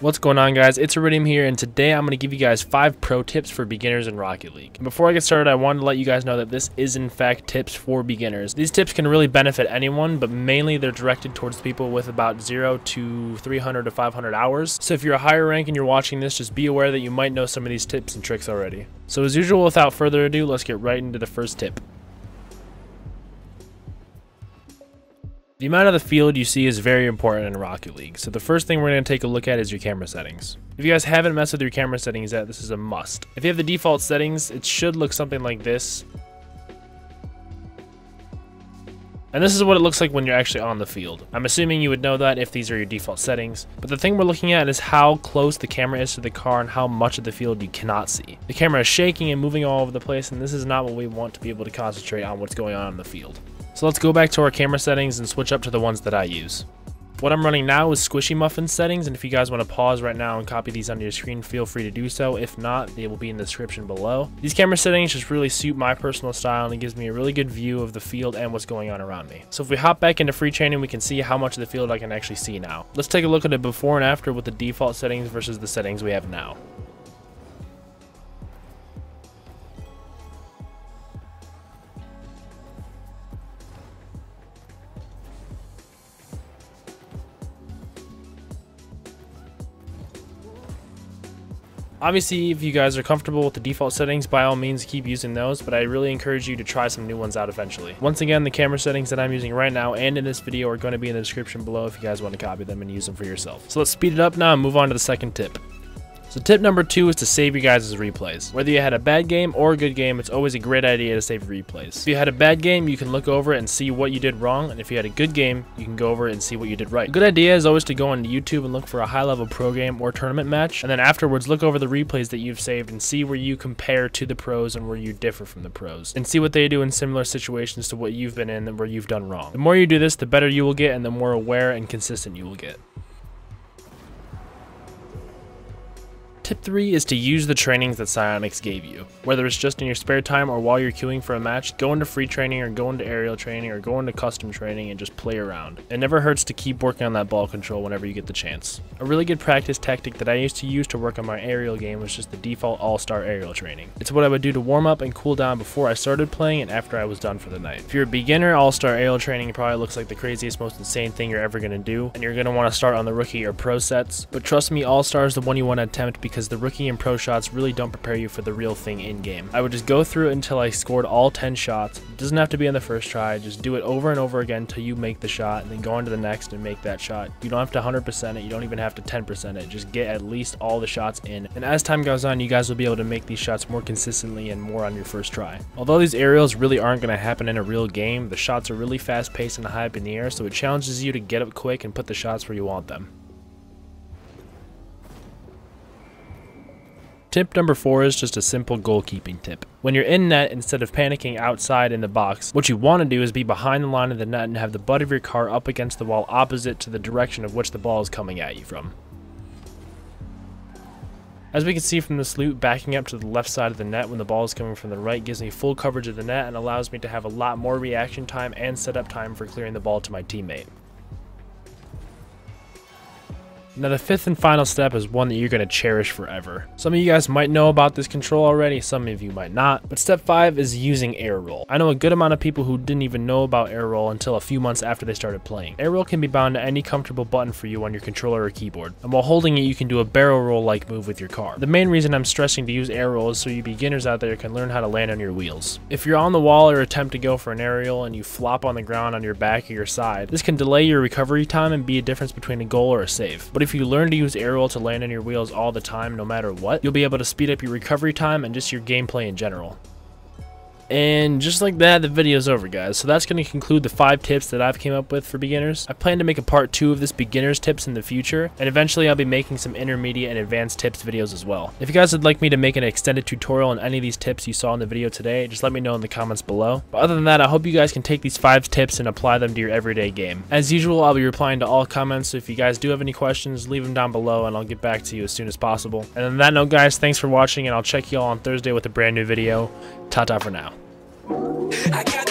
What's going on, guys? It's Iridium here, and today I'm going to give you guys 5 pro tips for beginners in Rocket League. And before I get started, I wanted to let you guys know that this is in fact tips for beginners. These tips can really benefit anyone, but mainly they're directed towards people with about 0 to 300 to 500 hours. So if you're a higher rank and you're watching this, just be aware that you might know some of these tips and tricks already. So as usual, without further ado, let's get right into the first tip. The amount of the field you see is very important in Rocket League, so the first thing we're going to take a look at is your camera settings. If you guys haven't messed with your camera settings yet, this is a must. If you have the default settings, it should look something like this. And this is what it looks like when you're actually on the field. I'm assuming you would know that if these are your default settings, but the thing we're looking at is how close the camera is to the car and how much of the field you cannot see. The camera is shaking and moving all over the place, and this is not what we want to be able to concentrate on what's going on in the field. So let's go back to our camera settings and switch up to the ones that I use. What I'm running now is Squishy Muffin settings, and if you guys want to pause right now and copy these onto your screen, feel free to do so. If not, they will be in the description below. These camera settings just really suit my personal style, and it gives me a really good view of the field and what's going on around me. So if we hop back into free training, we can see how much of the field I can actually see now. Let's take a look at it before and after with the default settings versus the settings we have now. Obviously, if you guys are comfortable with the default settings, by all means keep using those, but I really encourage you to try some new ones out eventually. Once again, the camera settings that I'm using right now and in this video are going to be in the description below if you guys want to copy them and use them for yourself. So let's speed it up now and move on to the second tip. So tip number 2 is to save your guys' replays. Whether you had a bad game or a good game, it's always a great idea to save replays. If you had a bad game, you can look over it and see what you did wrong, and if you had a good game, you can go over it and see what you did right. A good idea is always to go on YouTube and look for a high-level pro game or tournament match, and then afterwards look over the replays that you've saved and see where you compare to the pros and where you differ from the pros, and see what they do in similar situations to what you've been in and where you've done wrong. The more you do this, the better you will get and the more aware and consistent you will get. Tip 3 is to use the trainings that Psyonix gave you. Whether it's just in your spare time or while you're queuing for a match, go into free training or go into aerial training or go into custom training and just play around. It never hurts to keep working on that ball control whenever you get the chance. A really good practice tactic that I used to use to work on my aerial game was just the default all-star aerial training. It's what I would do to warm up and cool down before I started playing and after I was done for the night. If you're a beginner, all-star aerial training probably looks like the craziest, most insane thing you're ever going to do, and you're going to want to start on the rookie or pro sets, but trust me, all-star is the one you want to attempt because the rookie and pro shots really don't prepare you for the real thing in game. I would just go through it until I scored all 10 shots. It doesn't have to be on the first try, just do it over and over again until you make the shot, and then go on to the next and make that shot. You don't have to 100% it, you don't even have to 10% it, just get at least all the shots in. And as time goes on, you guys will be able to make these shots more consistently and more on your first try. Although these aerials really aren't going to happen in a real game, the shots are really fast paced and high up in the air, so it challenges you to get up quick and put the shots where you want them. Tip number 4 is just a simple goalkeeping tip. When you're in net, instead of panicking outside in the box, what you want to do is be behind the line of the net and have the butt of your car up against the wall opposite to the direction of which the ball is coming at you from. As we can see from this loop, backing up to the left side of the net when the ball is coming from the right gives me full coverage of the net and allows me to have a lot more reaction time and setup time for clearing the ball to my teammate. Now the 5th and final step is one that you're going to cherish forever. Some of you guys might know about this control already, some of you might not, but step 5 is using air roll. I know a good amount of people who didn't even know about air roll until a few months after they started playing. Air roll can be bound to any comfortable button for you on your controller or keyboard, and while holding it you can do a barrel roll like move with your car. The main reason I'm stressing to use air roll is so you beginners out there can learn how to land on your wheels. If you're on the wall or attempt to go for an aerial and you flop on the ground on your back or your side, this can delay your recovery time and be a difference between a goal or a save. But if you learn to use air roll to land on your wheels all the time, no matter what, you'll be able to speed up your recovery time and just your gameplay in general. And just like that, the video's over, guys. So that's going to conclude the 5 tips that I've came up with for beginners. I plan to make a part 2 of this beginners tips in the future, and eventually I'll be making some intermediate and advanced tips videos as well. If you guys would like me to make an extended tutorial on any of these tips you saw in the video today, just let me know in the comments below. But other than that, I hope you guys can take these 5 tips and apply them to your everyday game. As usual, I'll be replying to all comments, so if you guys do have any questions, leave them down below and I'll get back to you as soon as possible. And on that note, guys, thanks for watching, and I'll check you all on Thursday with a brand new video. Ta-ta for now. I got